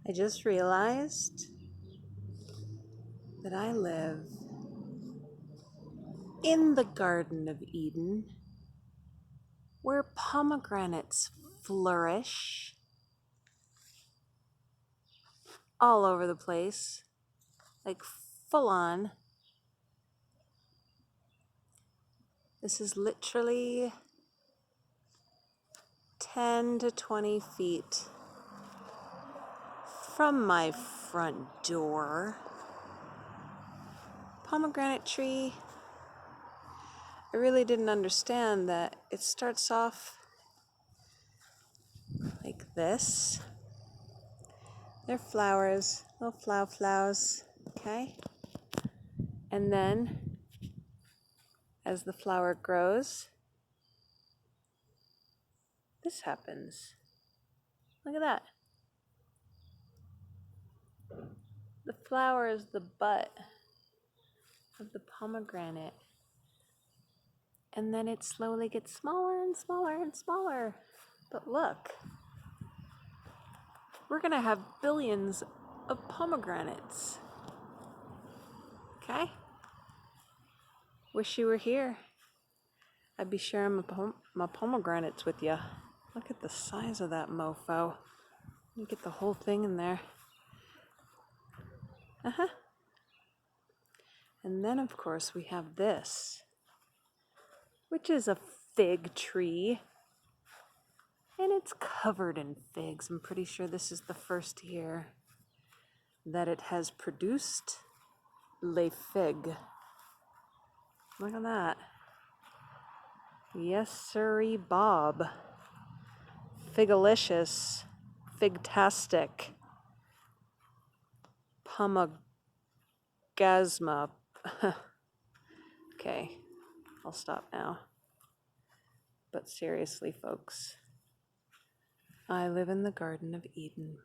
I just realized that I live in the Garden of Eden, where pomegranates flourish all over the place, like full on. This is literally 10 to 20 feet from my front door. Pomegranate tree. I really didn't understand that it starts off like this. They're flowers, little flowers, okay? And then, as the flower grows, this happens. Look at that. The flower is the butt of the pomegranate. And then it slowly gets smaller and smaller and smaller. But look, we're gonna have billions of pomegranates. Okay? Wish you were here. I'd be sharing my pomegranates with you. Look at the size of that mofo. You get the whole thing in there. And then, of course, we have this, which is a fig tree. And it's covered in figs. I'm pretty sure this is the first year that it has produced les fig. Look at that. Yes, sirree, Bob. Figalicious. Figtastic. Pomegasma. Okay, I'll stop now. But seriously, folks, I live in the Garden of Eden.